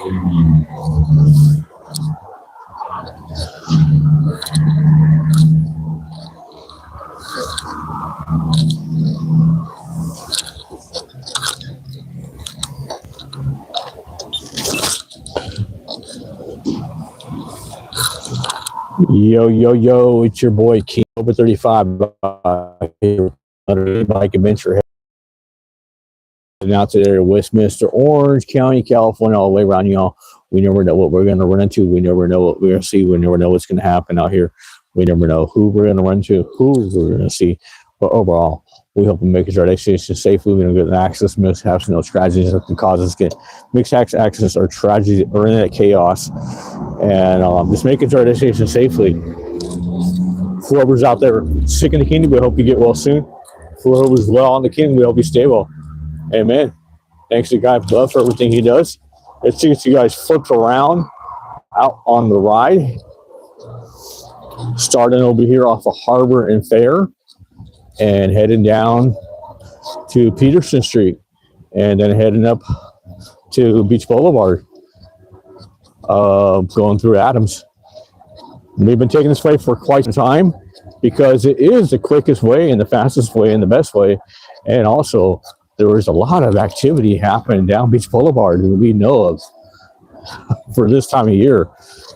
Yo, it's your boy kobra35 bike adventure heading out to there, Westminster, Orange County, California, all the way around, y'all. We never know what we're going to run into. We never know what we're going to see. We never know what's going to happen out here. We never know who we're going to run into, who we're going to see. But overall, we hope to make it our destination safely. We don't get access, mishaps, no tragedies that can cause us get mixed access or tragedy or internet chaos. And just make it to our destination safely. Whoever's out there sick in the kingdom, we hope you get well soon. Whoever's well in the kingdom, we hope you stay well. Amen. Thanks to God above for everything he does. Let's see you guys flip around out on the ride. Starting over here off of Harbor and Fair and heading down to Peterson Street and then heading up to Beach Boulevard, going through Adams. We've been taking this way for quite some time because it is the quickest way and the fastest way and the best way. And also, there is a lot of activity happening down Beach Boulevard that we know of for this time of year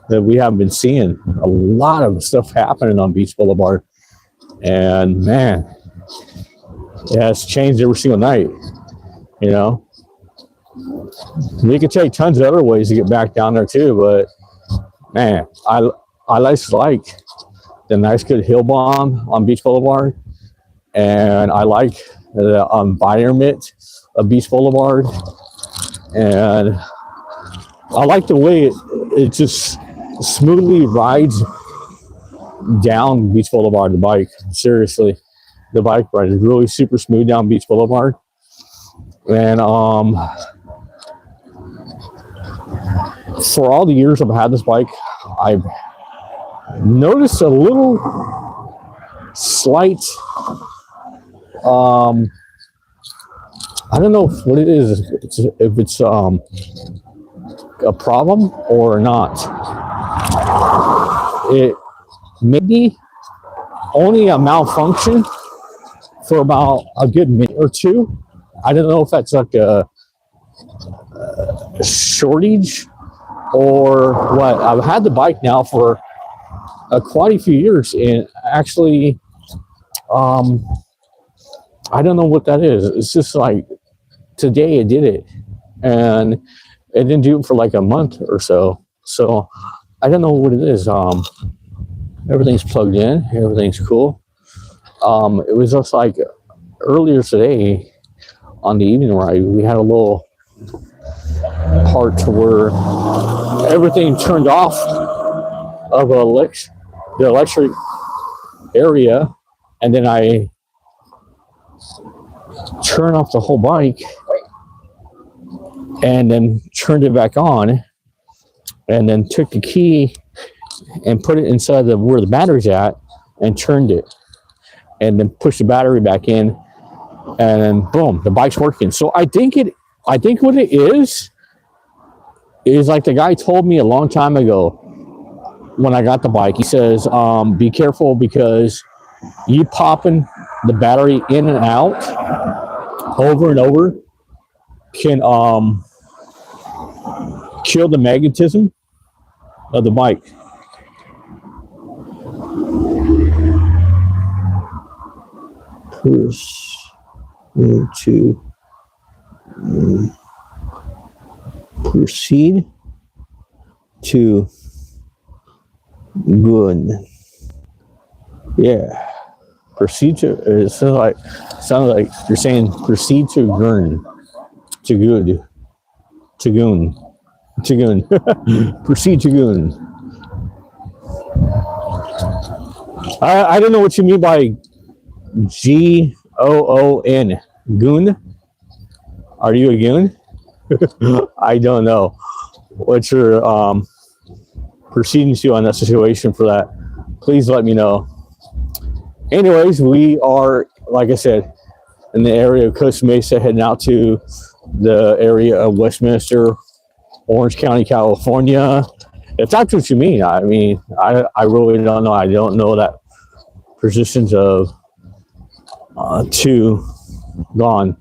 that we haven't been seeing. A lot of stuff happening on Beach Boulevard. And man, it has changed every single night, you know. We could take tons of other ways to get back down there too, but man, I like the nice good hill bomb on Beach Boulevard, and I like the environment of Beach Boulevard, and I like the way it just smoothly rides down Beach Boulevard. The bike, seriously, the bike ride is really super smooth down Beach Boulevard. And for all the years I've had this bike, I've noticed a little slight I don't know what it is, if it's a problem or not. It may be only a malfunction for about a good minute or two. I don't know if that's like a shortage or what. I've had the bike now for quite a few years, and actually I don't know what that is. It's just like today it did it, and it didn't do it for like a month or so. So I don't know what it is. Everything's plugged in, everything's cool. It was just like earlier today on the evening ride, we had a little part to where everything turned off of the electric area, and then I turned off the whole bike and then turned it back on, and then took the key and put it inside where the battery's at and turned it, and then pushed the battery back in, and then boom, the bike's working. So I think what it is like the guy told me a long time ago when I got the bike. He says, be careful because you popping the battery in and out over and over can kill the magnetism of the bike. Proceed to good. Yeah. Proceed to, it sounds like you're saying proceed to gurn, to good, to goon, to goon, proceed to goon. I don't know what you mean by Goon, goon. Are you a goon? I don't know what you're proceeding to on that situation for that. Please let me know. Anyways, we are, like I said, in the area of Costa Mesa, heading out to the area of Westminster, Orange County, California. If that's what you mean, I mean, I really don't know. I don't know that positions of two gone,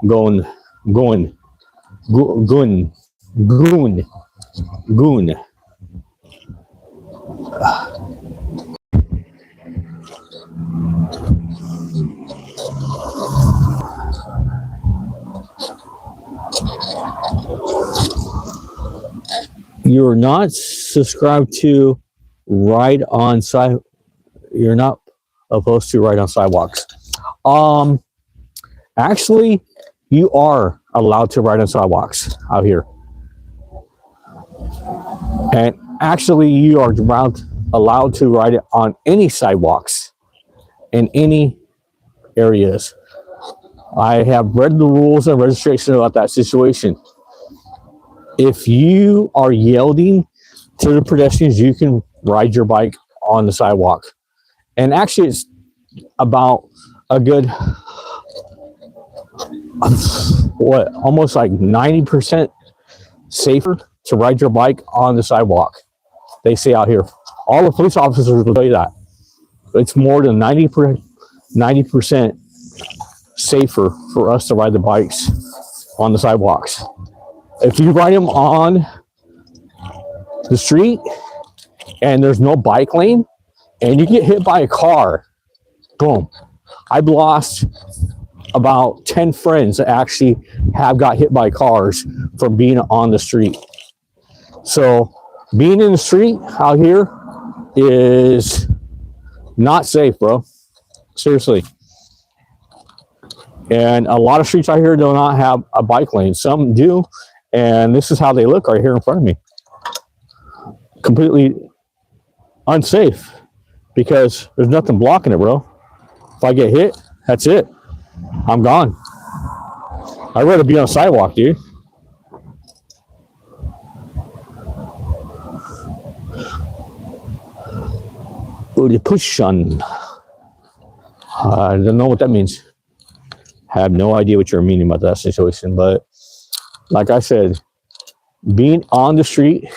going, going, goon, goon, goon. You're not subscribed to ride on side. You're not opposed to ride on sidewalks. Actually, you are allowed to ride on sidewalks out here, and actually, you are allowed to ride it on any sidewalks in any areas. I have read the rules and registration about that situation. If you are yielding to the pedestrians, you can ride your bike on the sidewalk. And actually, it's about a good, almost like 90% safer to ride your bike on the sidewalk. They say out here. All the police officers will tell you that. It's more than 90% safer for us to ride the bikes on the sidewalks. If you ride them on the street and there's no bike lane and you get hit by a car, boom. I've lost about 10 friends that actually have got hit by cars from being on the street. So being in the street out here is not safe, bro. Seriously. And a lot of streets out here do not have a bike lane. Some do. And this is how they look right here in front of me. Completely unsafe because there's nothing blocking it, bro. If I get hit, that's it. I'm gone. I'd rather be on a sidewalk, dude. Push on. I don't know what that means. I have no idea what you're meaning about that situation, but like I said, being on the street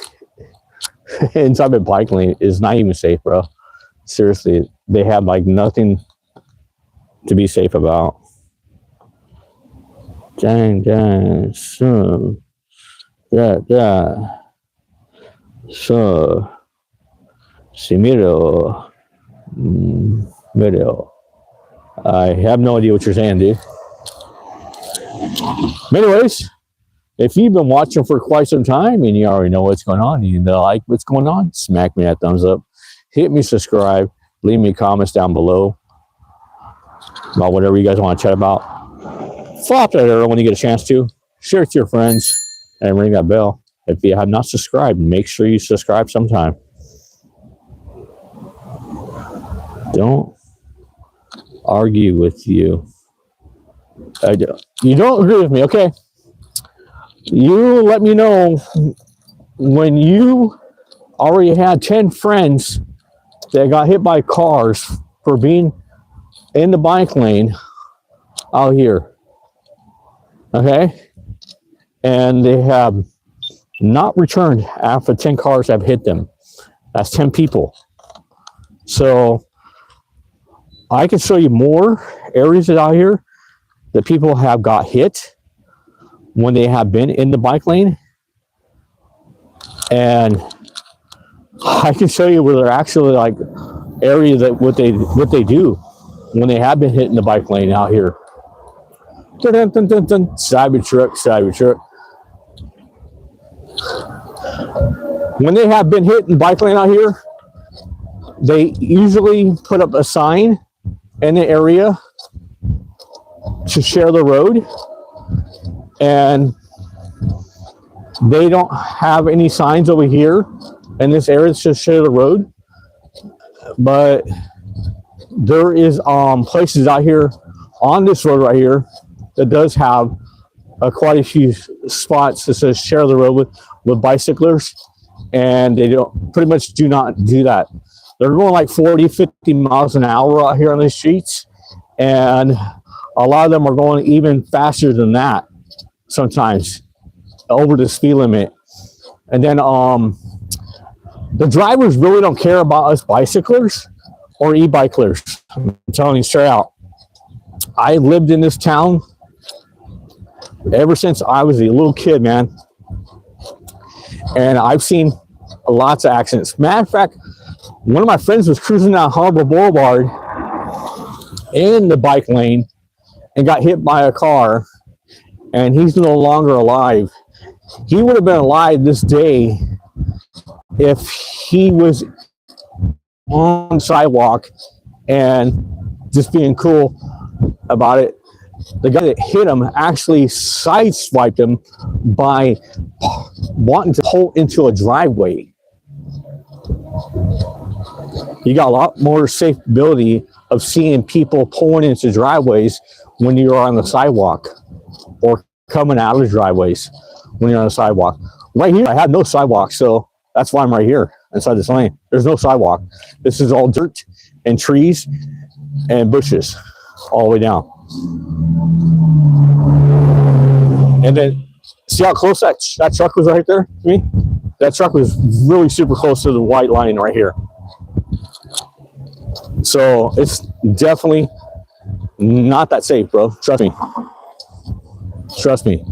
inside a bike lane is not even safe, bro. Seriously, they have like nothing to be safe about. Dang, so, yeah. So, Simiro, video. I have no idea what you're saying, dude. Anyways, if you've been watching for quite some time and you already know what's going on, you know, like what's going on, smack me that thumbs up, hit me subscribe, leave me comments down below about whatever you guys want to chat about. Flop that arrow when you get a chance to, share it to your friends, and ring that bell. If you have not subscribed, make sure you subscribe sometime. Don't argue with you. You don't agree with me, okay? You let me know when you already had 10 friends that got hit by cars for being in the bike lane out here, okay? And they have not returned after 10 cars have hit them. That's 10 people. So I can show you more areas out here that people have got hit when they have been in the bike lane, and I can show you where they're actually like area that what they do when they have been hit in the bike lane out here. Dun, dun, dun, dun. Cyber truck. When they have been hit in the bike lane out here, they usually put up a sign in the area to share the road, and they don't have any signs over here in this area to share the road, but there is places out here on this road right here that does have quite a few spots that says share the road with bicyclers, and they don't pretty much do not do that. They're going like 40-50 miles an hour out here on the streets, and a lot of them are going even faster than that sometimes, over the speed limit. And then the drivers really don't care about us bicyclers or e-bikers. I'm telling you straight out. I lived in this town ever since I was a little kid, man. And I've seen lots of accidents. Matter of fact, one of my friends was cruising down Harbor Boulevard in the bike lane and got hit by a car, and he's no longer alive. He would have been alive this day if he was on the sidewalk and just being cool about it. The guy that hit him actually sideswiped him by wanting to pull into a driveway. You got a lot more safe ability of seeing people pulling into driveways when you're on the sidewalk, or coming out of the driveways when you're on the sidewalk. Right here, I have no sidewalk, so that's why I'm right here inside this lane. There's no sidewalk. This is all dirt and trees and bushes all the way down. And then, see how close that truck was right there to me? That truck was really super close to the white line right here. So it's definitely not that safe, bro. Trust me. Trust me.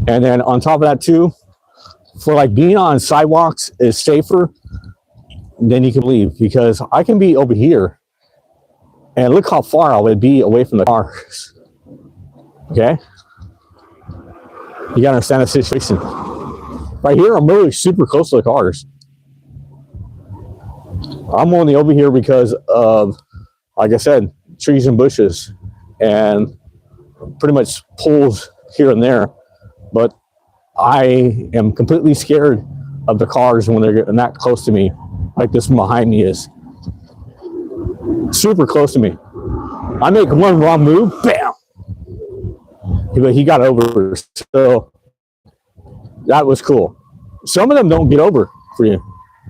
And then on top of that too, for like being on sidewalks is safer than you can believe, because I can be over here and look how far I would be away from the cars. Okay? You gotta understand the situation. Right here, I'm really super close to the cars. I'm only over here because of, like I said, trees and bushes and pretty much pulls here and there. But I am completely scared of the cars when they're getting that close to me, like this one behind me is. Super close to me. I make one wrong move, bam! He got over, so that was cool. Some of them don't get over for you.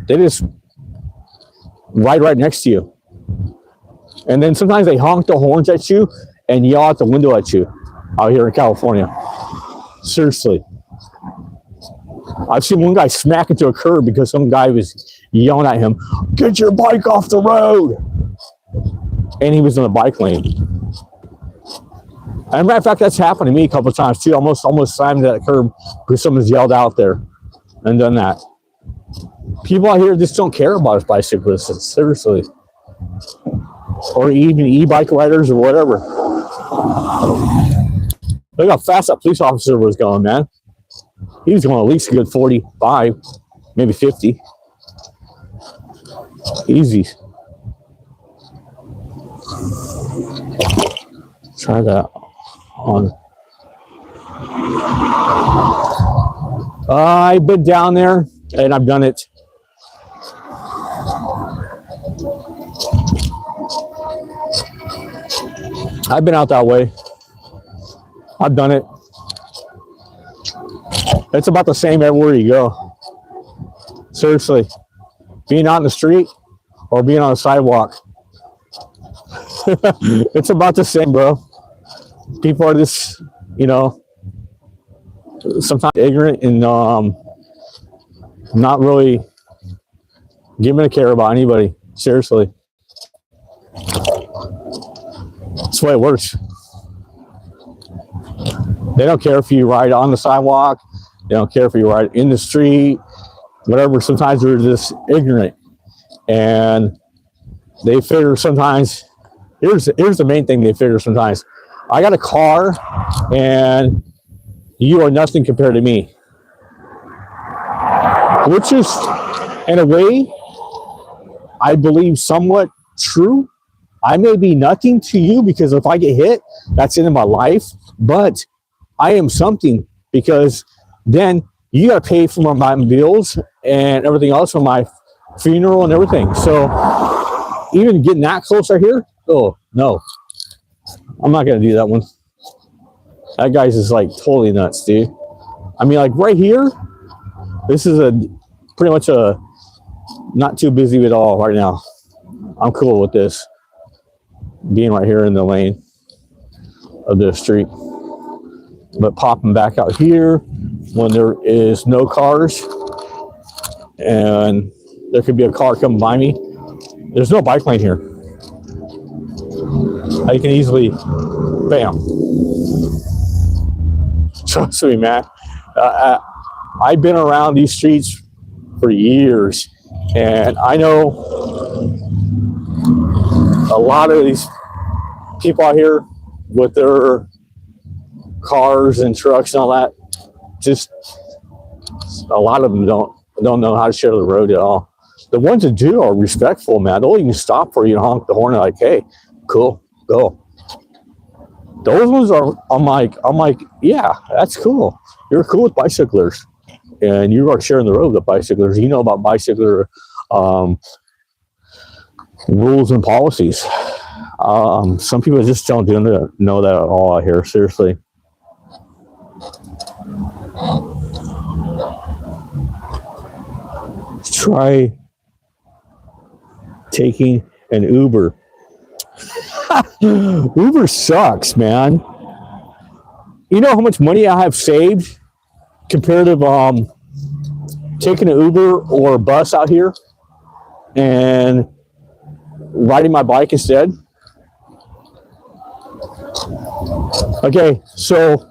They just ride right next to you. And then sometimes they honk the horns at you and yell out the window at you out here in California. Seriously. I've seen one guy smack into a curb because some guy was yelling at him, "Get your bike off the road!" And he was in the bike lane. As a matter of fact, that's happened to me a couple of times too. Almost slammed that curb because someone's yelled out there and done that. People out here just don't care about us bicyclists, seriously. Or even e-bike riders or whatever. Look how fast that police officer was going, man. He was going at least a good 45, maybe 50. Easy. Try that on. I've been down there and I've done it. I've been out that way. I've done it. It's about the same everywhere you go. Seriously. Being out in the street or being on a sidewalk. It's about the same, bro. People are just, you know, sometimes ignorant and not really giving a care about anybody. Seriously. That's the way it works. They don't care if you ride on the sidewalk. They don't care if you ride in the street. Whatever. Sometimes they're just ignorant. And they figure sometimes, here's the main thing they figure sometimes. I got a car and you are nothing compared to me. Which is, in a way, I believe somewhat true. I may be nothing to you because if I get hit, that's into my life. But I am something because then you got to pay for my bills and everything else for my funeral and everything. So even getting that close right here, oh, no. I'm not going to do that one. That guy's just like totally nuts, dude. I mean, like right here, this is pretty much a not too busy at all right now. I'm cool with this being right here in the lane of the street. but popping back out here when there is no cars and there could be a car coming by me. There's no bike lane here. I can easily, bam. Trust me, man. I've been around these streets for years, and I know a lot of these people out here with their cars and trucks and all that. Just a lot of them don't know how to share the road at all. The ones that do are respectful, man. They'll even stop for you and honk the horn and like, hey, cool, go. Those ones are, I'm like, yeah, that's cool. You're cool with bicyclers, and you are sharing the road with bicyclers. You know about bicycler rules and policies. Some people just don't know that at all out here. Seriously. Try taking an Uber. Uber sucks, man. You know how much money I have saved compared to taking an Uber or a bus out here and riding my bike instead? Okay, so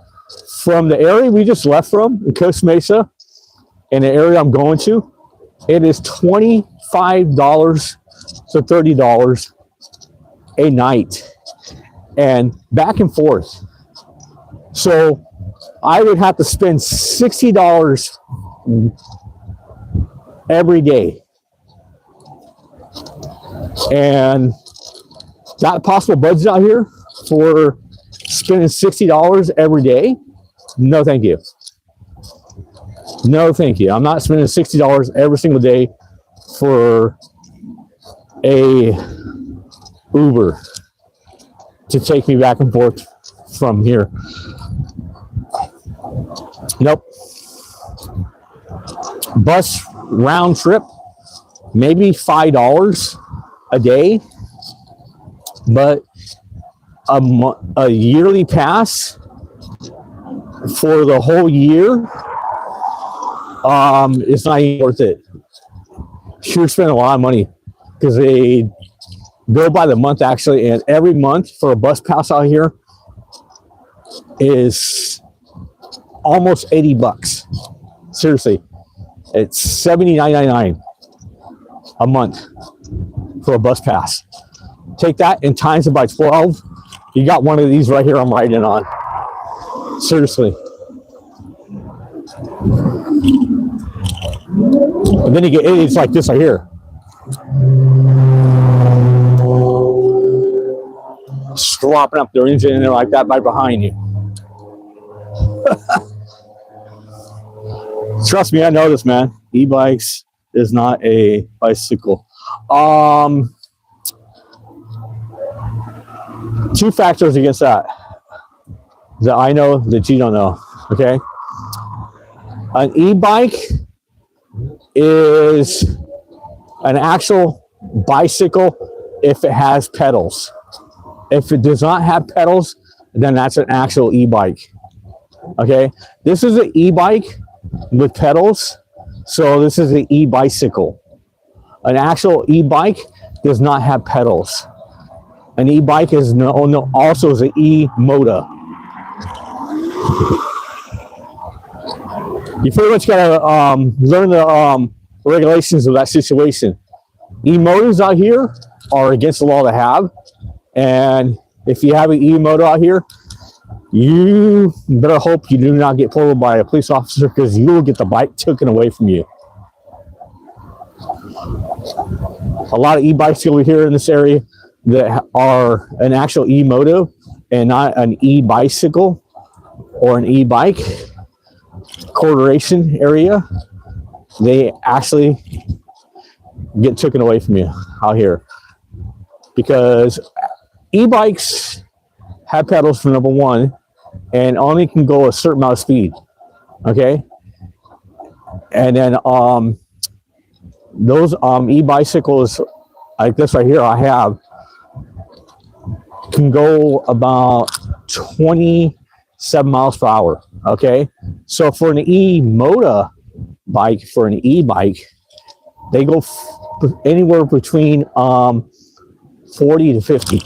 from the area we just left from, in Costa Mesa, and the area I'm going to, it is $25 to $30 a night, and back and forth. So I would have to spend $60 every day. And that possible budget out here for spending $60 every day? No, thank you. No, thank you. I'm not spending $60 every single day for a Uber to take me back and forth from here. Nope. Bus round trip, maybe $5 a day, but a yearly pass for the whole year, it's not even worth it. You're spending a lot of money because they go by the month actually, and every month for a bus pass out here is almost $80. Seriously, it's $79.99 a month for a bus pass. Take that and times it by 12. You got one of these right here I'm riding on. Seriously. And then you get idiots like this right here. Swapping up their engine in there like that right behind you. Trust me, I know this, man. E-bikes is not a bicycle. Two factors against that I know that you don't know. Okay, an e-bike is an actual bicycle if it has pedals. If it does not have pedals, then that's an actual e-bike. Okay, this is an e-bike with pedals, so this is an e-bicycle. An actual e-bike does not have pedals. An e-bike is also is an e-motor. You pretty much gotta learn the regulations of that situation. E-motors out here are against the law to have, and if you have an e-motor out here, you better hope you do not get pulled by a police officer, because you will get the bike taken away from you. A lot of e-bikes over here in this area that are an actual e-moto and not an e-bicycle or an e-bike corporation area, they actually get taken away from you out here, because e-bikes have pedals for number one and only can go a certain amount of speed. Okay, and then those e-bicycles like this right here I have can go about 27 7 miles per hour. Okay, so for an e-motor bike, for an e-bike, they go anywhere between 40 to 50.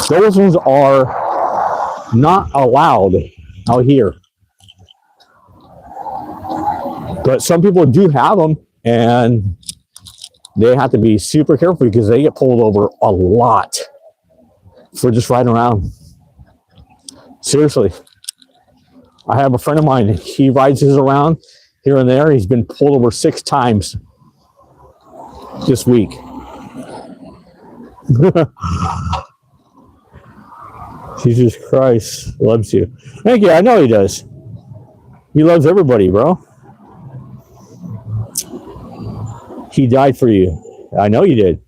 Those ones are not allowed out here, but some people do have them, and they have to be super careful because they get pulled over a lot for just riding around. Seriously, I have a friend of mine, he rides his around here and there. He's been pulled over 6 times this week. Jesus Christ loves you. Thank you. I know he does. He loves everybody, bro. He died for you. I know you did.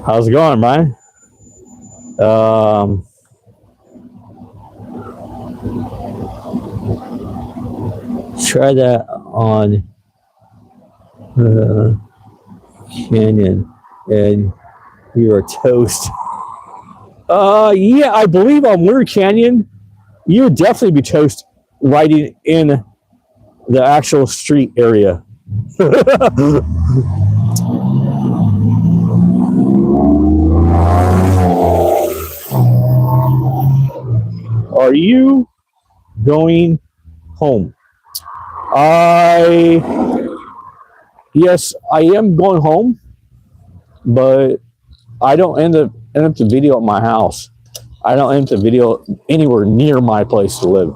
How's it going, Brian? Try that on Canyon and you are toast. Yeah, I believe on Weird Canyon, you would definitely be toast riding in the actual street area. Are you going home? Yes, I am going home, but I don't end up the video at my house. I don't end the video anywhere near my place to live.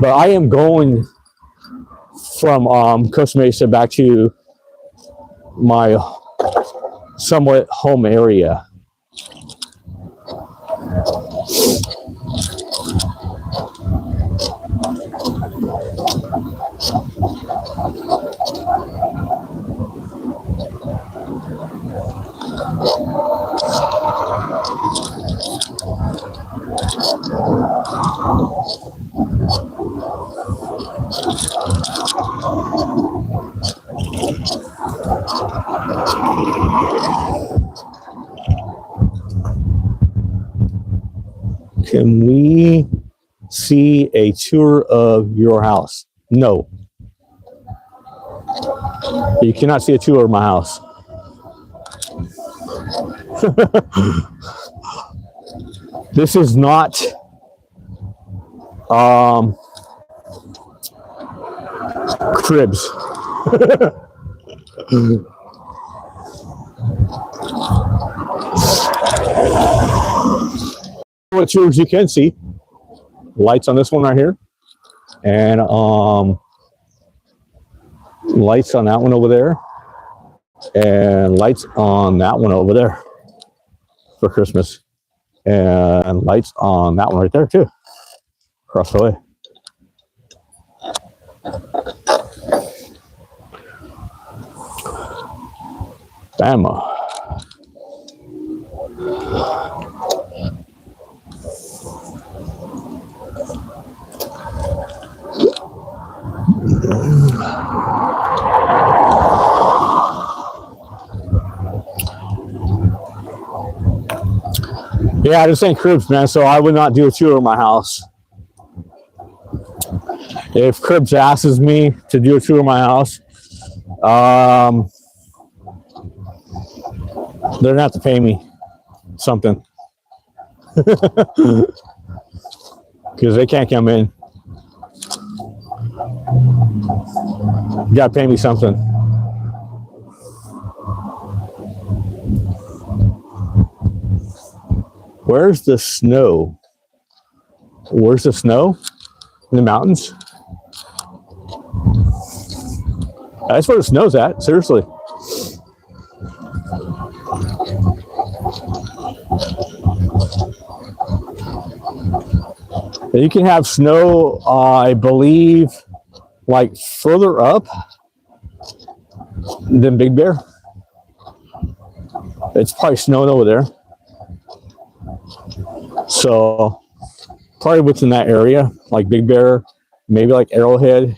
But I am going from Costa Mesa back to my somewhat home area. Can we see a tour of your house? No. You cannot see a tour of my house. This is not cribs. What tours you can see? Lights on this one right here, and lights on that one over there, and lights on that one over there for Christmas, and lights on that one right there too, across the way. Bama. Yeah, this ain't cribs, man, so I would not do a tour of my house. If Cribs asks me to do a tour of my house, they're gonna have to pay me something. Because they can't come in. You gotta pay me something. Where's the snow? Where's the snow? In the mountains? That's where the snow's at, seriously. You can have snow, I believe, like further up than Big Bear. It's probably snowing over there. So probably within that area, like Big Bear, maybe like Arrowhead,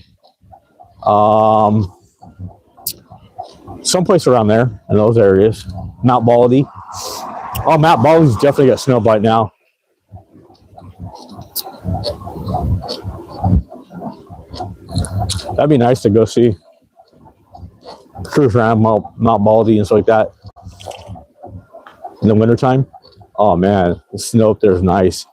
someplace around there in those areas. Mount Baldy. Oh, Mount Baldy's definitely got snow by now. That'd be nice to go see. Cruise around Mount Baldy and stuff like that. In the wintertime. Oh man, the snow up there is nice.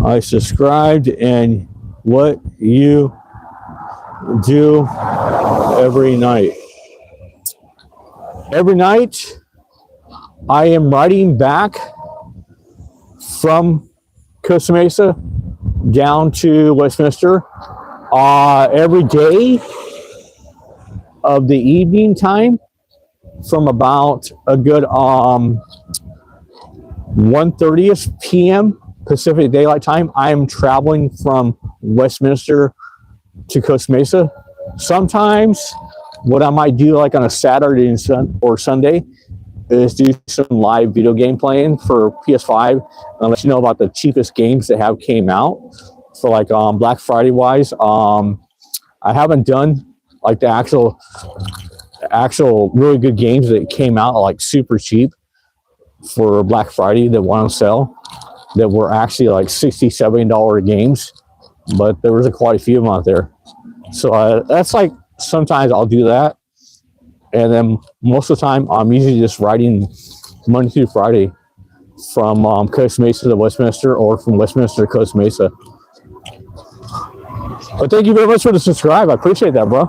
I subscribed, and what you do every night. Every night, I am riding back from Costa Mesa down to Westminster. Every day of the evening time, from about a good 1:30 p.m. Pacific Daylight Time, I am traveling from Westminster to Costa Mesa. Sometimes what I might do, like on a Saturday or Sunday, is do some live video game playing for PS5 and let you know about the cheapest games that have came out. So like Black Friday wise, I haven't done like the actual really good games that came out like super cheap for Black Friday that went on sale, that were actually like $60, $70 games, but there was quite a few of them out there. So that's like, sometimes I'll do that. And then most of the time, I'm usually just riding Monday through Friday from Costa Mesa to Westminster, or from Westminster to Costa Mesa. But thank you very much for the subscribe. I appreciate that, bro.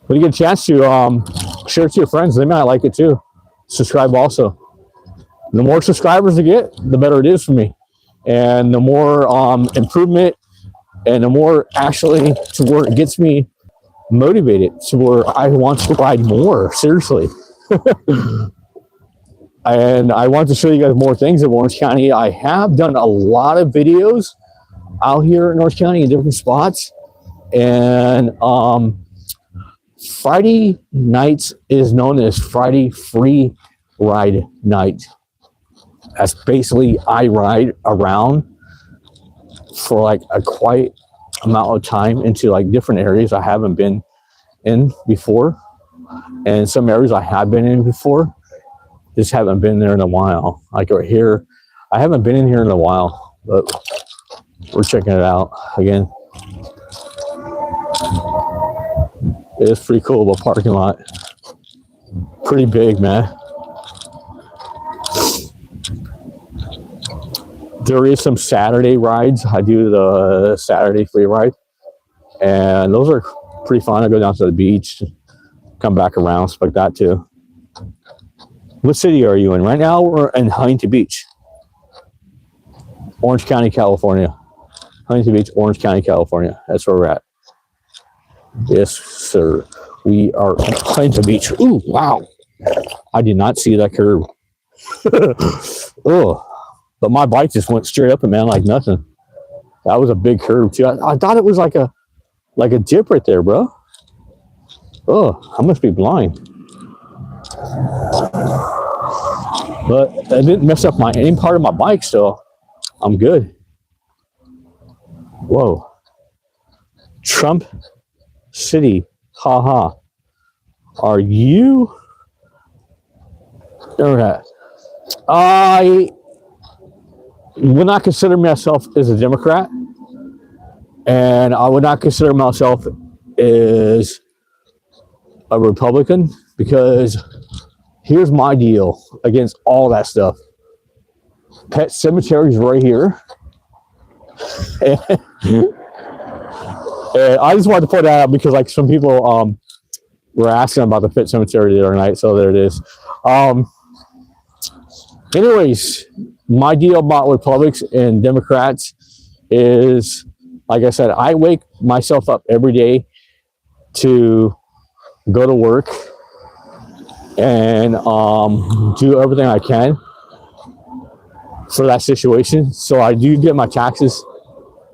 When you get a chance to share it to your friends, they might like it too. Subscribe also. The more subscribers you get, the better it is for me. And the more improvement, and the more actually to where it gets me motivated to where I want to ride more, seriously. And I want to show you guys more things in Orange County. I have done a lot of videos out here in Orange County in different spots. And Friday nights is known as Friday Free Ride Night. That's basically I ride around for like a quiet amount of time into like different areas I haven't been in before, and some areas I have been in before, just haven't been there in a while. Like right here, I haven't been in here in a while, but we're checking it out again. It is pretty cool, the parking lot. Pretty big, man. There is some Saturday rides. I do the Saturday free ride, and those are pretty fun. I go down to the beach, come back around, stuff like that too. What city are you in? Right now we're in Huntington Beach, Orange County, California. Huntington Beach, Orange County, California. That's where we're at. Yes, sir. We are in Huntington Beach. Ooh, wow. I did not see that curve. Oh, but my bike just went straight up and man, like nothing. That was a big curve too. I thought it was like a dip right there, bro. Oh, I must be blind. But I didn't mess up any part of my bike still. I'm good. Whoa. Trump City. Haha. Are you? Alright. I would not consider myself as a Democrat, and I would not consider myself as a Republican, because here's my deal against all that stuff. Pet Cemetery's right here. And I just wanted to point that out because like some people were asking about the Pet Cemetery the other night, so there it is. Anyways, my deal about Republicans and Democrats is, like I said, I wake myself up every day to go to work and do everything I can for that situation. So I do get my taxes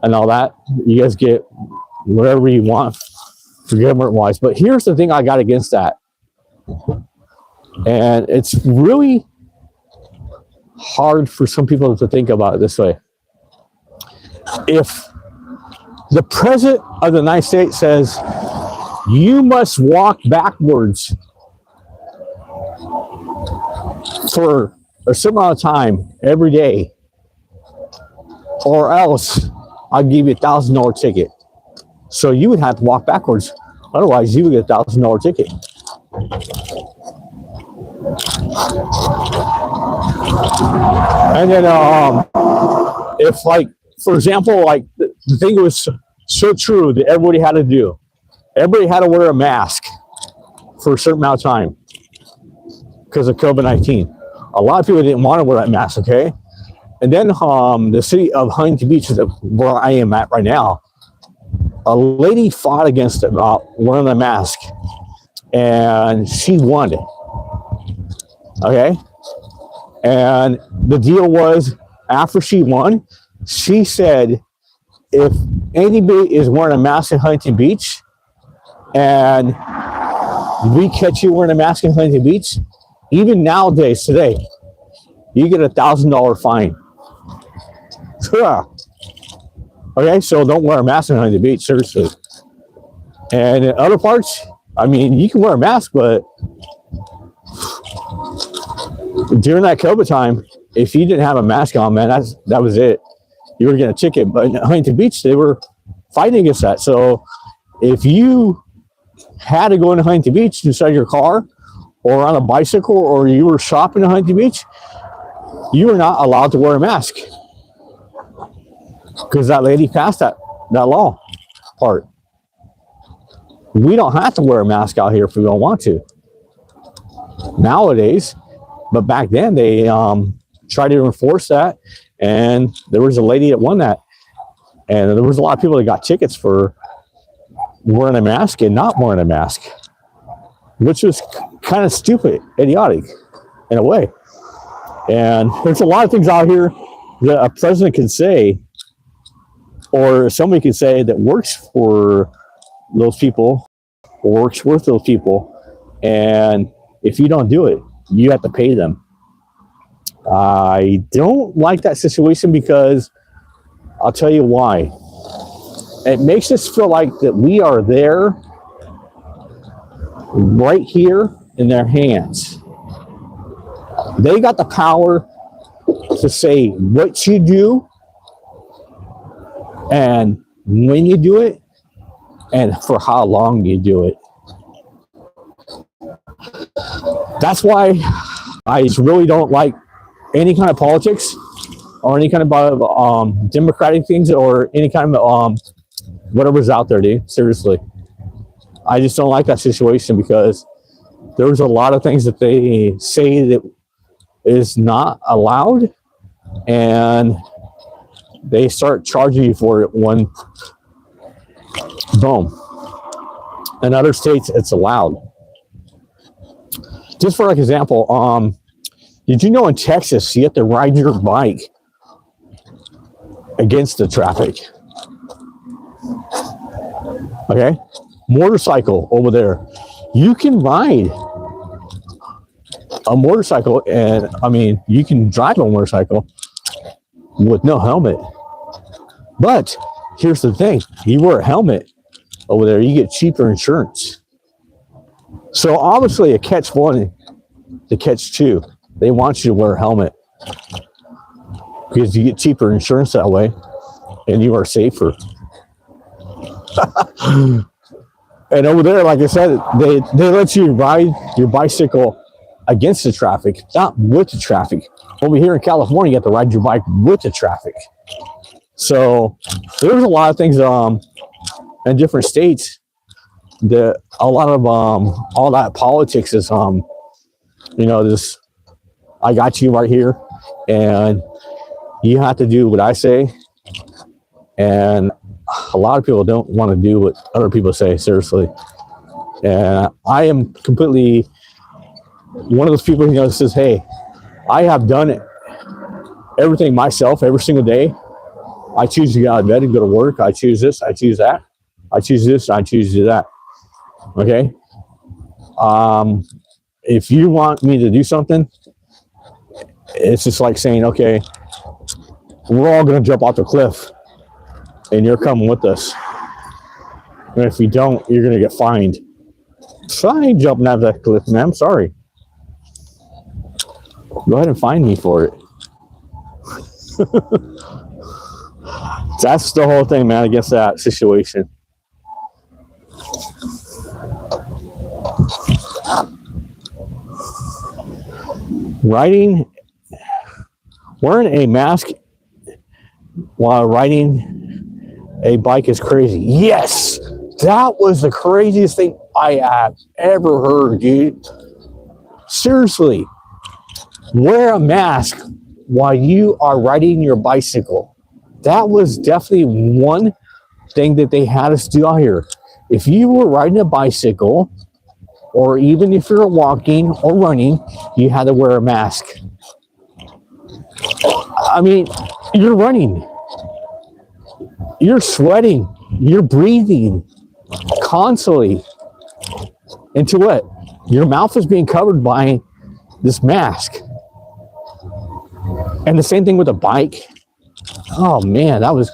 and all that. You guys get whatever you want for government wise. But here's the thing I got against that. And it's really hard for some people to think about it this way. If The president of the United States says you must walk backwards for a certain amount of time every day, or else I'll give you $1,000 ticket. So you would have to walk backwards. Otherwise, you would get $1,000 ticket. And then, if, like, for example, like the thing was so true that everybody had to do. Everybody had to wear a mask for a certain amount of time because of COVID-19. A lot of people didn't want to wear that mask, okay? And then the city of Huntington Beach, where I am at right now, a lady fought against it about wearing a mask, and she won it, okay? And the deal was, after she won, she said, if anybody is wearing a mask in Huntington Beach, and we catch you wearing a mask in Huntington Beach, even nowadays, today, you get $1,000 fine. Okay, so don't wear a mask in Huntington Beach, seriously. And in other parts, I mean, you can wear a mask, but during that COVID time, if you didn't have a mask on, man, that was it. You were getting a ticket. But in Huntington Beach, they were fighting against that. So if you had to go into Huntington Beach inside your car or on a bicycle, or you were shopping in Huntington Beach, you were not allowed to wear a mask because that lady passed that law part. We don't have to wear a mask out here if we don't want to nowadays, but back then they tried to enforce that, and there was a lady that won that, and there was a lot of people that got tickets for wearing a mask and not wearing a mask, which was kind of stupid, idiotic in a way. And there's a lot of things out here that a president can say, or somebody can say, that works for those people or works with those people. And if you don't do it, you have to pay them. I don't like that situation because I'll tell you why. It makes us feel like that we are there right here in their hands. They got the power to say what you do and when you do it and for how long you do it. That's why I really don't like any kind of politics or any kind of democratic things or any kind of whatever's out there, dude. Seriously. I just don't like that situation because there's a lot of things that they say that is not allowed, and they start charging you for it when, boom. In other states, it's allowed. Just for example, did you know in Texas, you have to ride your bike against the traffic? Okay? Motorcycle over there. You can ride a motorcycle, and I mean, you can drive a motorcycle with no helmet. But here's the thing, you wear a helmet over there, you get cheaper insurance. So obviously a catch one, the catch two, they want you to wear a helmet because you get cheaper insurance that way and you are safer. And over there, like I said, they let you ride your bicycle against the traffic, not with the traffic. Over here in California, you have to ride your bike with the traffic. So there's a lot of things in different states that a lot of all that politics is this, I got you right here and you have to do what I say. And a lot of people don't want to do what other people say, seriously. And I am completely one of those people who says, hey, I have done it, everything myself every single day. I choose to get out of bed and go to work. I choose this, I choose that. I choose this, I choose to do that. Okay? If you want me to do something, it's just like saying, okay, we're all going to jump off the cliff. and you're coming with us. And if you don't, you're gonna get fined. So I ain't jumping out of that cliff, man. I'm sorry. Go ahead and fine me for it. That's the whole thing, man, against that situation. Wearing a mask while riding a bike is crazy. Yes, that was the craziest thing I have ever heard, dude. Seriously, wear a mask while you are riding your bicycle. That was definitely one thing that they had us do out here. If you were riding a bicycle, or even if you're walking or running, you had to wear a mask. I mean, you're running, you're sweating, you're breathing constantly into what? Your mouth is being covered by this mask. And the same thing with a bike. Oh man, that was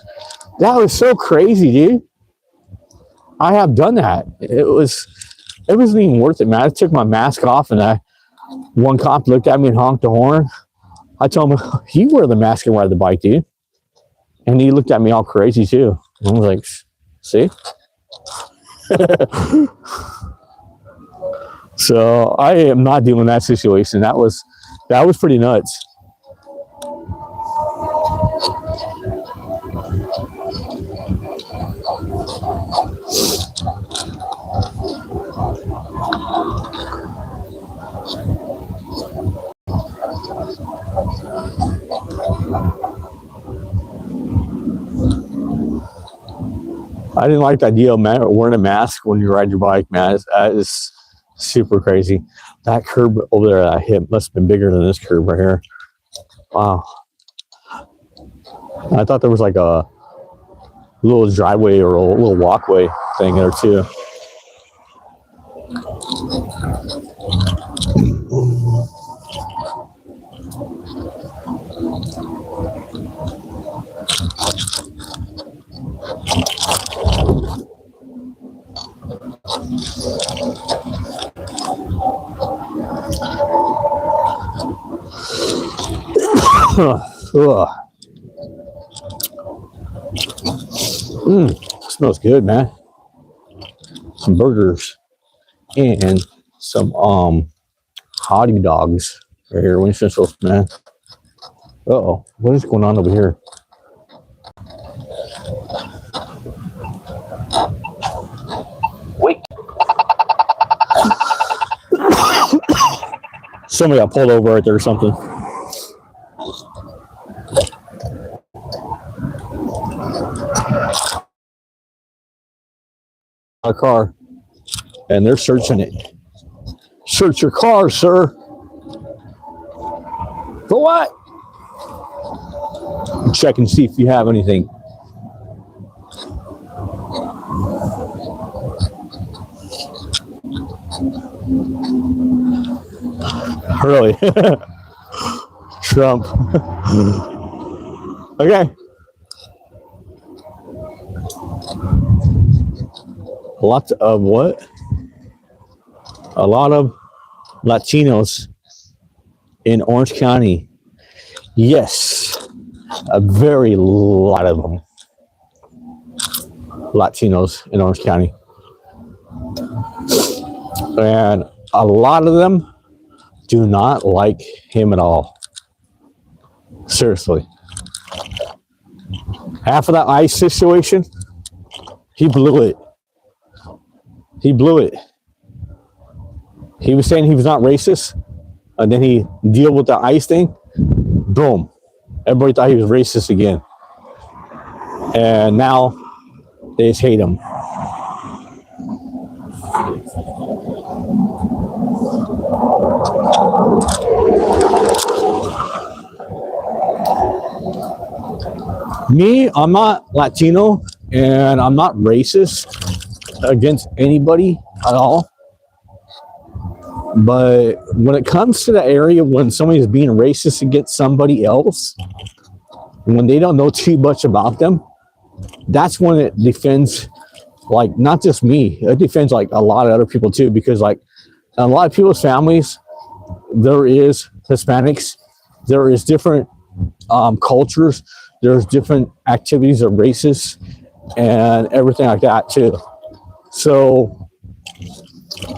so crazy, dude. I have done that. It wasn't even worth it, man. I took my mask off, and one cop looked at me and honked the horn. I told him, "You wear the mask and ride the bike, dude." And he looked at me all crazy too. I was like, "See." So I am not dealing with that situation. That was pretty nuts. I didn't like the idea of wearing a mask when you ride your bike, man. That is super crazy. That curb over there that I hit must have been bigger than this curb right here. Wow. I thought there was like a little driveway or a little walkway thing there too. Smells good, man. Some burgers and some hottie dogs right here. Winston, man. Uh-oh, what is going on over here? Wait. Somebody got pulled over right there or something. A car, and they're searching it. Search your car, sir. For what? Check and see if you have anything. Really? Trump. Okay. Lots of what? A lot of Latinos in Orange County. Yes, a very lot of them. Latinos in Orange County. And a lot of them do not like him at all. Seriously. Half of that ICE situation, he blew it. He blew it. He was saying he was not racist, and then he deal with the ICE thing. Boom. Everybody thought he was racist again. And now they just hate him. Me, I'm not Latino, and I'm not racist against anybody at all. But when it comes to the area when somebody's being racist against somebody else, when they don't know too much about them, that's when it defends, like, not just me, it defends like a lot of other people too, because like in a lot of people's families, there is Hispanics, there is different cultures, there's different activities of races and everything like that too. So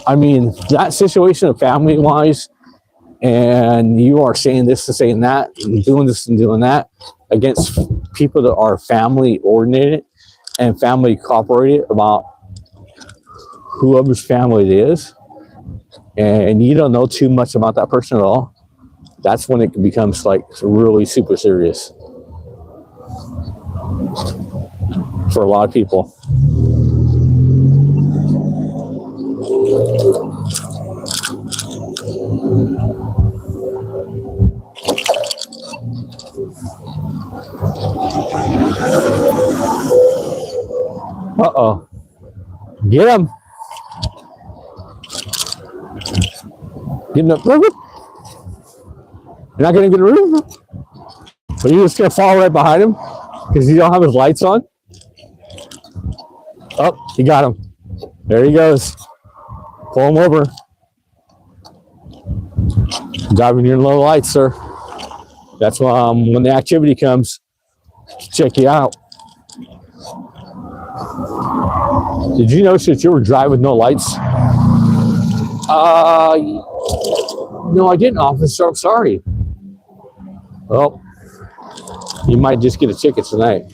I mean, that situation of family wise, and you are saying this and saying that and doing this and doing that against people that are family oriented and family cooperated about whoever's family it is, and you don't know too much about that person at all, that's when it becomes like really super serious for a lot of people. Uh-oh. Get him. Get him. You're not going to get rid of him? But you're just going to follow right behind him because you don't have his lights on? Oh, you got him. There he goes. Pull him over. Driving your low lights, sir. That's why when the activity comes, check you out. Did you notice that you were driving with no lights? No, I didn't, officer. I'm sorry. Well, you might just get a ticket tonight.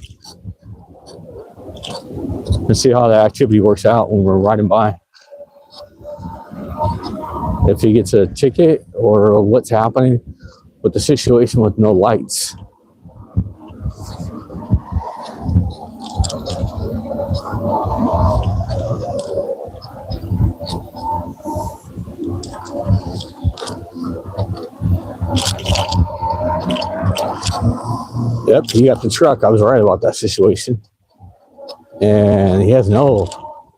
Let's see how the activity works out when we're riding by. If he gets a ticket or what's happening with the situation with no lights. Yep, he got the truck. I was right about that situation. And he had no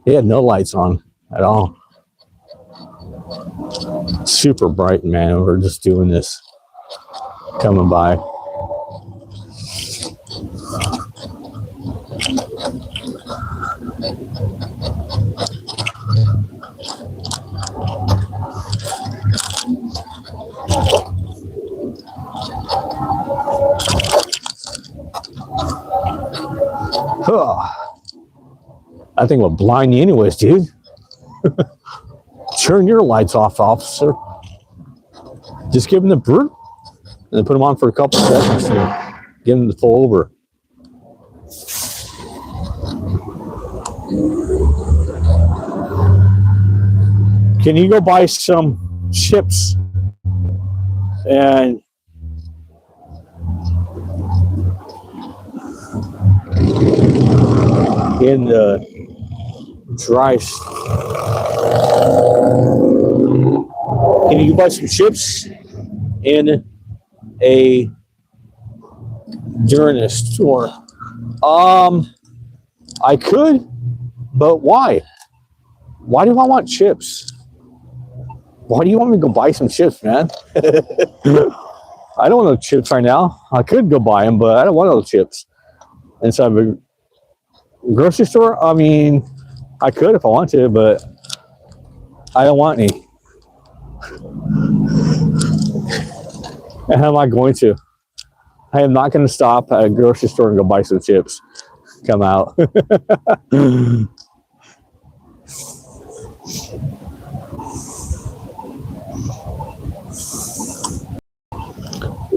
lights on at all. Super bright, man. We're just doing this, coming by. I think we'll blind you anyways, dude. Turn your lights off, officer. Just give him the brute and then put him on for a couple seconds and give him the pull over. Can you go buy some chips and in the dry? Can you buy some chips in a during a store? I could, but why? Why do I want chips? Why do you want me to go buy some chips, man? I don't want no chips right now. I could go buy them, but I don't want those chips inside of a grocery store. I mean, I could if I want to, but I don't want any. And how am I going to? I am not going to stop at a grocery store and go buy some chips. Come out.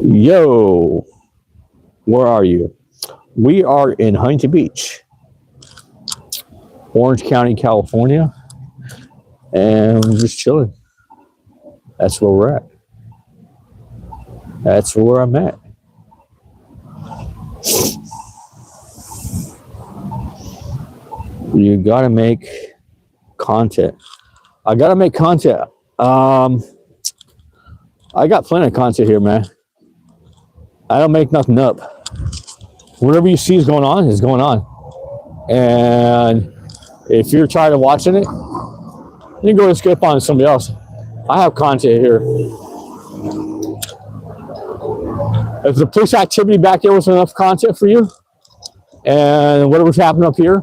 Yo, where are you? We are in Huntington Beach, Orange County, California, and we're just chilling. That's where we're at. That's where I'm at. You gotta make content. I gotta make content. I got plenty of content here, man. I don't make nothing up. Whatever you see is going on is going on. And if you're tired of watching it, you can go and skip on somebody else. I have content here. If the police activity back there was enough content for you, And whatever's happening up here,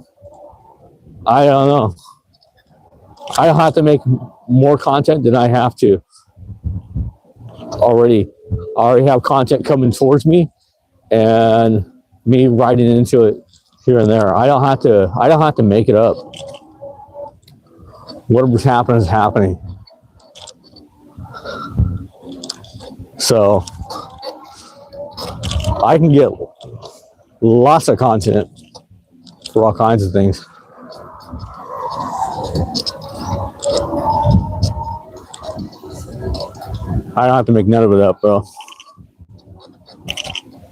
I don't know. I don't have to make more content than I have to already. I already have content coming towards me, and me writing into it here and there. I don't have to make it up. Whatever's happening is happening. So I can get lots of content for all kinds of things. I don't have to make none of it up, though.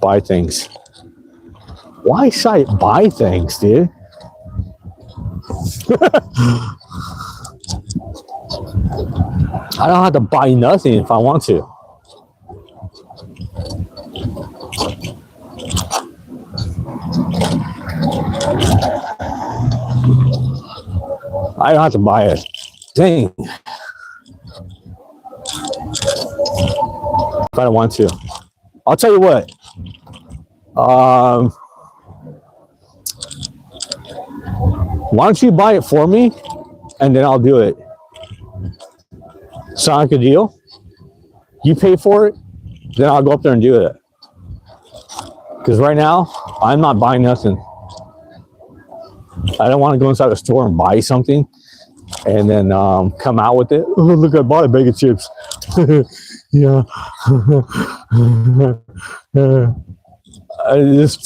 Buy things. Why should I buy things, dude? I don't have to buy nothing if I want to. I don't have to buy it. Dang. If I don't want to. I'll tell you what. Why don't you buy it for me, and then I'll do it. Sound like a deal? You pay for it, then I'll go up there and do it. Because right now, I'm not buying nothing. I don't want to go inside the store and buy something and then come out with it. Oh, look, I bought a bag of chips. Yeah. To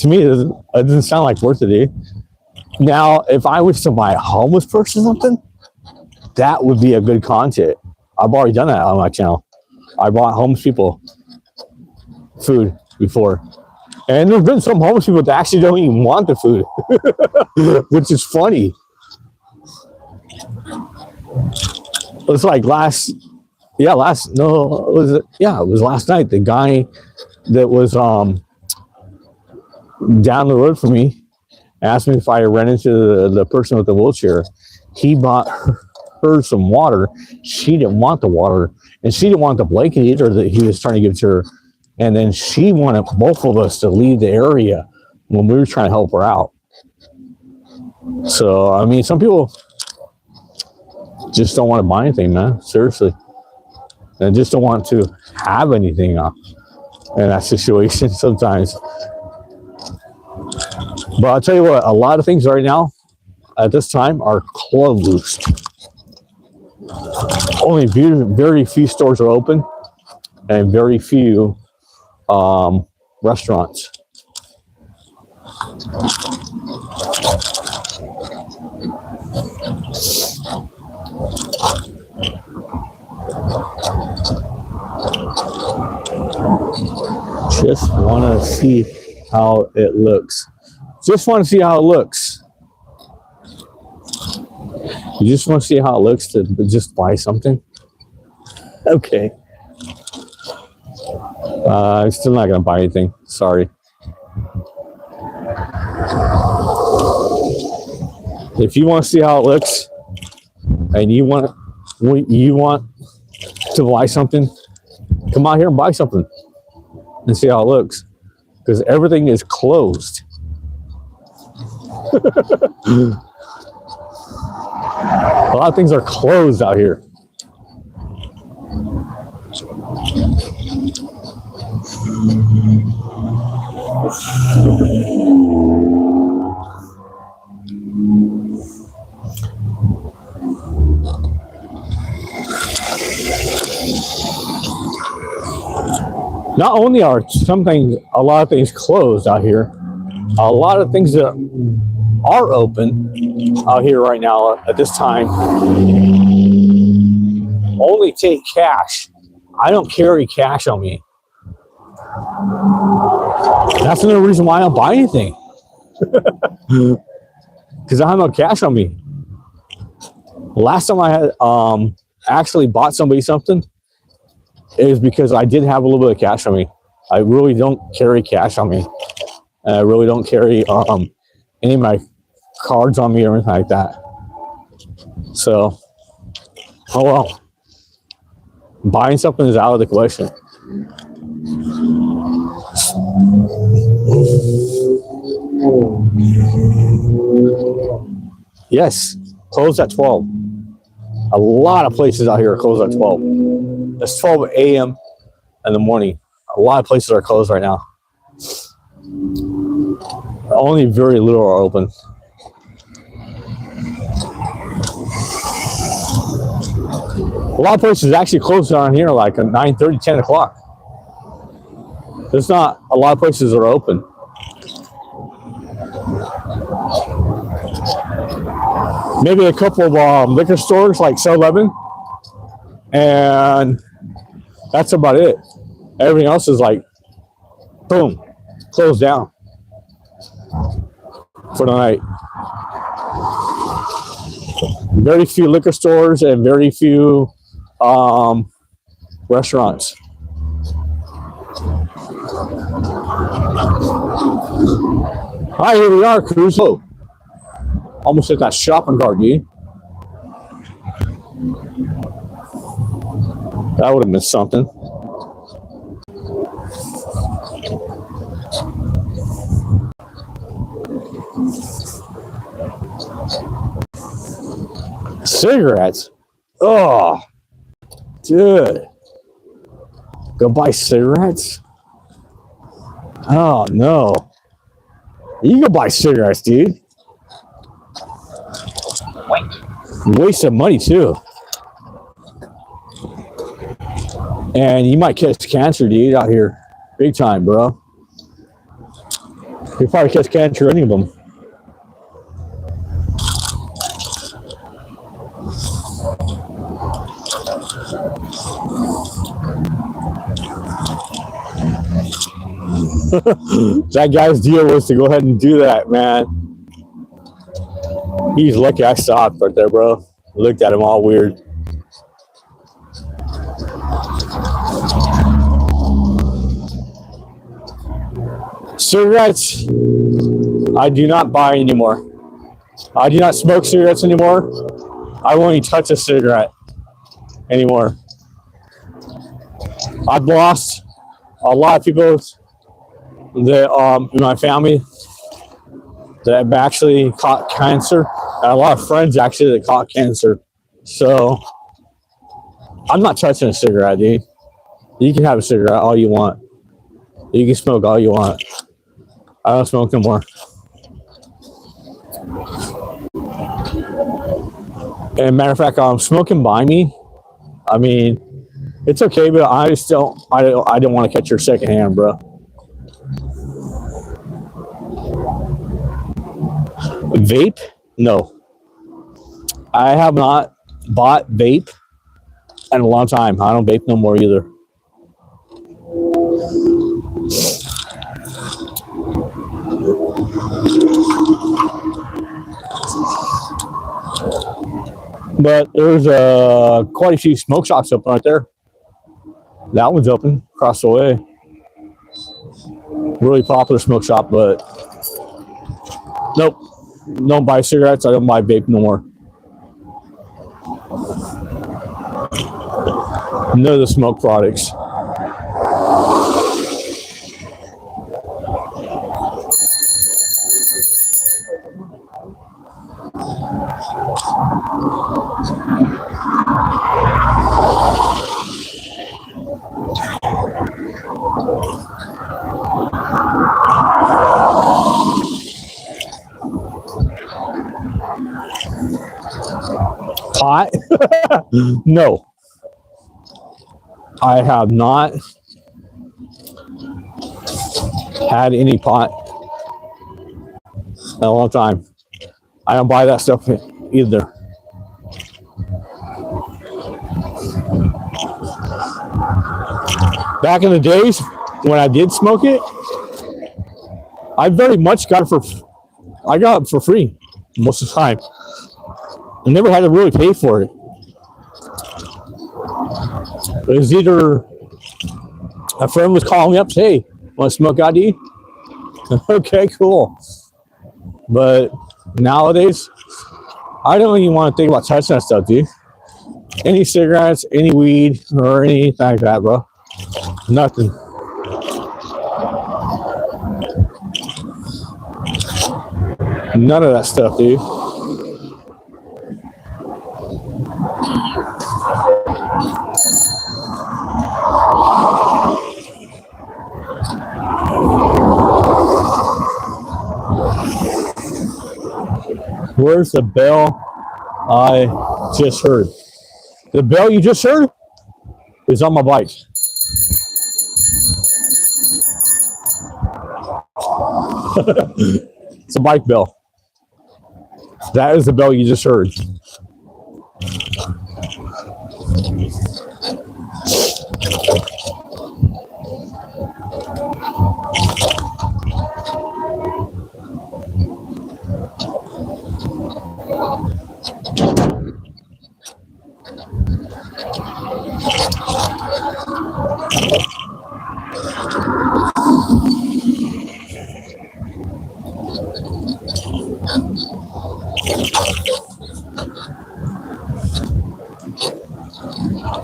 me, it doesn't sound like worth it, dude. Now, if I was to buy a homeless person something, that would be a good content. I've already done that on my channel. I bought homeless people food before. And there's been some homeless people that actually don't even want the food, which is funny. It's like it was last night. The guy that was down the road from me asked me if I ran into the person with the wheelchair. He bought her some water. She didn't want the water, and she didn't want the blanket either that he was trying to give to her. And then she wanted both of us to leave the area when we were trying to help her out. So, I mean, some people just don't want to buy anything, man. Seriously. They just don't want to have anything in that situation sometimes. But I'll tell you what, a lot of things right now at this time are closed. Only very few stores are open and very few restaurants. Just want to see how it looks. Just want to see how it looks. You just want to see how it looks to just buy something? Okay. I'm still not going to buy anything. Sorry. If you want to see how it looks and you want to buy something, come out here and buy something and see how it looks, because everything is closed. A lot of things are closed out here. Not only are a lot of things closed out here, a lot of things that are open out here right now at this time only take cash. I don't carry cash on me. That's another reason why I don't buy anything. Because I have no cash on me. Last time I had actually bought somebody something, it was because I did have a little bit of cash on me. I really don't carry cash on me. And I really don't carry any of my cards on me or anything like that. So, oh well. Buying something is out of the question. Yes, closed at 12. A lot of places out here are closed at 12. It's 12 a.m. in the morning. A lot of places are closed right now. Only very little are open. A lot of places actually closed down here like at 9:30, 10 o'clock. There's not a lot of places that are open. Maybe a couple of liquor stores like 7-Eleven, and that's about it. Everything else is like, boom, closed down for the night. Very few liquor stores and very few restaurants. Hi, here we are, Cruz. Oh, almost hit that shopping cart, dude. That would have been something. Cigarettes? Oh, dude. Go buy cigarettes? Oh, no. You can buy cigarettes, dude. Waste of money, too. And you might catch cancer, dude, out here. Big time, bro. You probably catch cancer, any of them. That guy's deal was to go ahead and do that, man. He's lucky I stopped right there, bro. Looked at him all weird. Cigarettes, I do not buy anymore. I do not smoke cigarettes anymore. I won't even touch a cigarette anymore. I've lost a lot of people that in my family that have actually caught cancer, and a lot of friends actually that caught cancer. So I'm not touching a cigarette, dude. You can have a cigarette all you want. You can smoke all you want. I don't smoke no more. And matter of fact, smoking by me. I mean, it's okay, but I just don't. I don't want to catch your second hand, bro. Vape? No. I have not bought vape in a long time. I don't vape no more either. But there's quite a few smoke shops open right there. That one's open across the way. Really popular smoke shop, but nope. Don't buy cigarettes. I don't buy vape no more. None of the smoke products. Pot? No. I have not had any pot in a long time. I don't buy that stuff either. Back in the days when I did smoke it, I very much got it I got it for free most of the time. I never had to really pay for it. It was either a friend was calling me up, say, hey, want to smoke ID? Okay, cool. But nowadays, I don't even want to think about touching that stuff, dude. Any cigarettes, any weed, or anything like that, bro. Nothing. None of that stuff, dude. where's the bell I just heard? The bell you just heard is on my bike. It's a bike bell. That is the bell you just heard.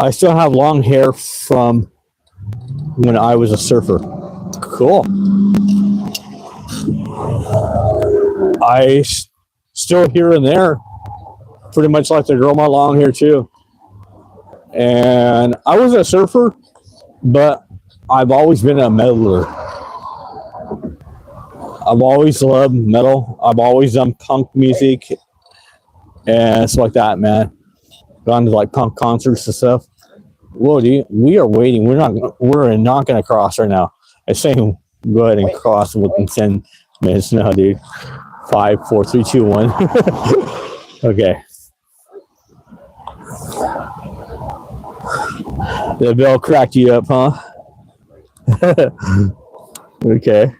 I still have long hair from when I was a surfer. Cool. I still here and there pretty much like to grow my long hair too. And I was a surfer, but I've always been a metaler. I've always loved metal. I've always done punk music and stuff like that, man. Gone to like punk concerts and stuff. Whoa, dude, we are waiting. We're not gonna cross right now. I'm saying go ahead and cross within 10 minutes now, dude. 5, 4, 3, 2, 1. Okay. The bell cracked you up, huh? Okay.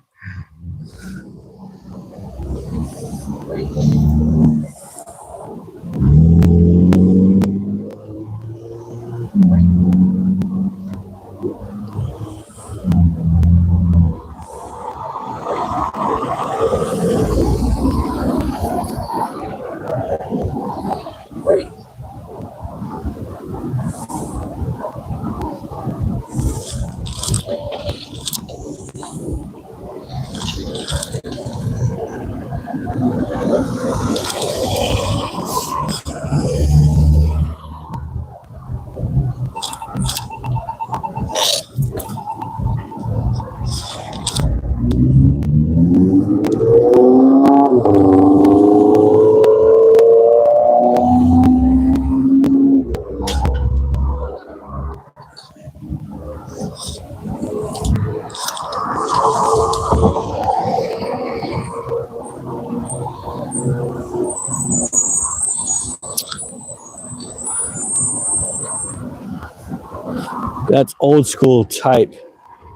That's old school type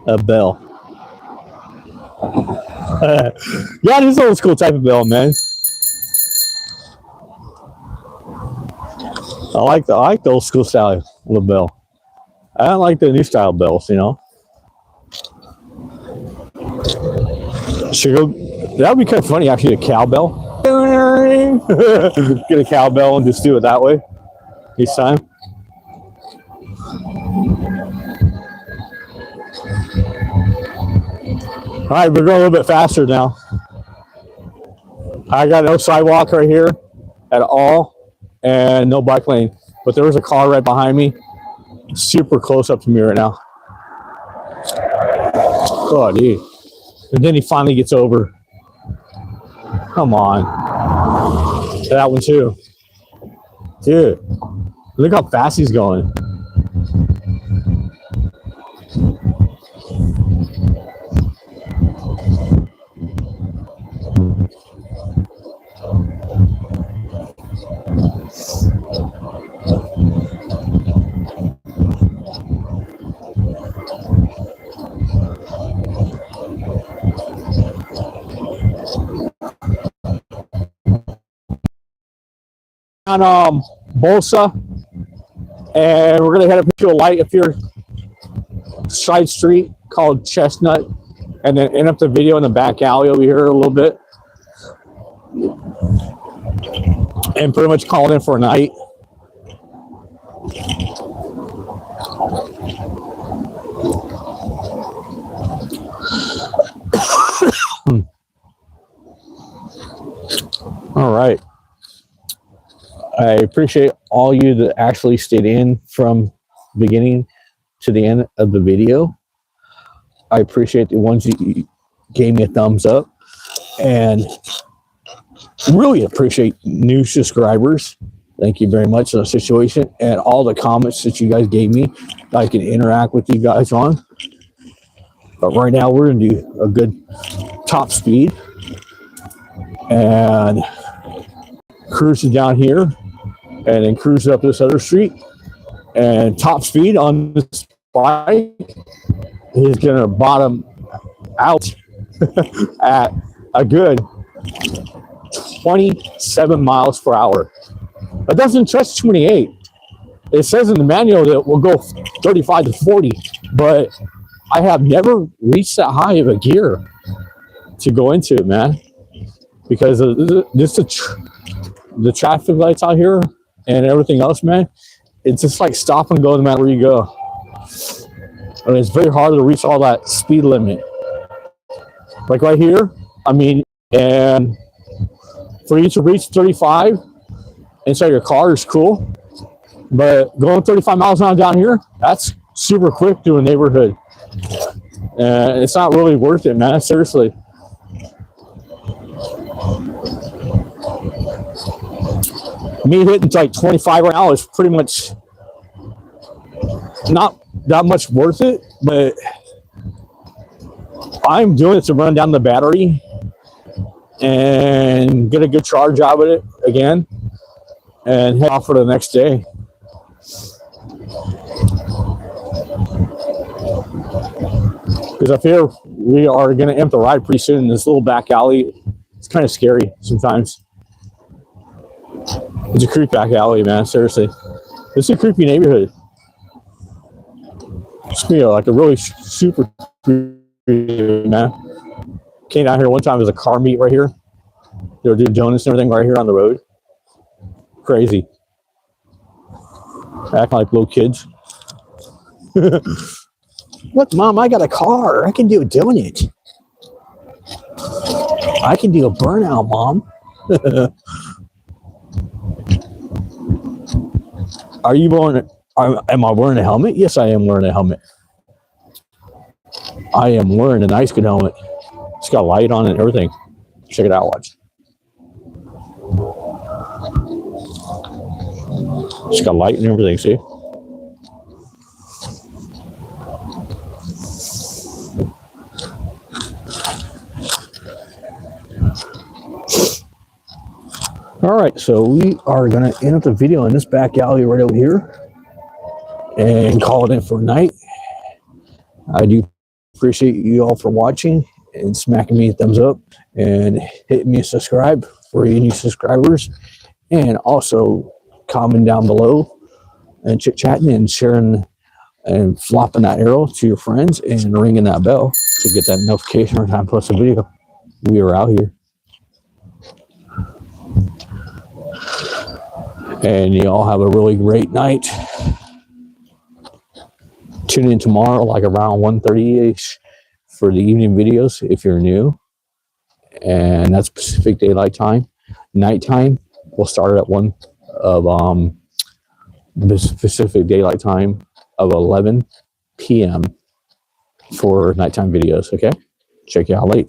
of bell. Yeah, this old school type of bell, man. I like the old school style of the bell. I don't like the new style bells, you know. That would be kind of funny, actually, a cowbell. Get a cowbell and just do it that way each time. All right, we're going a little bit faster now. I got no sidewalk right here at all and no bike lane, but there was a car right behind me, super close up to me right now. Oh, dude. And then he finally gets over. Come on. That one too. Dude, look how fast he's going. On Bolsa, and we're gonna head up to a light up here, side street called Chestnut, and then end up the video in the back alley over here a little bit, and pretty much call it in for a night. All right. I appreciate all you that actually stayed in from beginning to the end of the video. I appreciate the ones that gave me a thumbs up. And Really appreciate new subscribers. Thank you very much for the situation and all the comments that you guys gave me that I can interact with you guys on. But right now we're going to do a good top speed and cruising down here and then cruise up this other street. And top speed on this bike is going to bottom out at a good 27 miles per hour. It doesn't touch 28. It says in the manual that we'll go 35 to 40, but I have never reached that high of a gear to go into it, man, because of this the traffic lights out here and everything else, man. It's just like stop and go no matter where you go. And it's very hard to reach all that speed limit. Like right here, I mean, and for you to reach 35 inside your car is cool, but going 35 miles an hour down here, that's super quick through a neighborhood. And it's not really worth it, man, seriously. Me hitting like 25 right now is pretty much not that much worth it, but I'm doing it to run down the battery and get a good charge out of it again and head off for the next day. Because I fear we are going to end the ride pretty soon in this little back alley. It's kind of scary sometimes. It's a creepy back alley, man, seriously. It's a creepy neighborhood. It's like a really super creepy, man. Came down here one time, there's a car meet right here. They were doing donuts and everything right here on the road. Crazy. Acting like little kids. Look, Mom, I got a car. I can do a donut. I can do a burnout, Mom. Are you wearing? Am I wearing a helmet? Yes, I am wearing a helmet. I am wearing a nice good helmet. It's got light on it and everything. Check it out, watch. It's got light and everything, see? All right, so we are going to end up the video in this back alley right over here and call it in for night. I do appreciate you all for watching and smacking me a thumbs up and hitting me a subscribe for any new subscribers, and also commenting down below and chit-chatting and sharing and flopping that arrow to your friends and ringing that bell to get that notification every time I post a video. We are out here. And you all have a really great night. Tune in tomorrow, like around 1:30-ish, for the evening videos if you're new. And that's Pacific Daylight Time. Nighttime, we'll start at 1 of Pacific Daylight Time of 11 p.m. for nighttime videos, okay? Check you out later.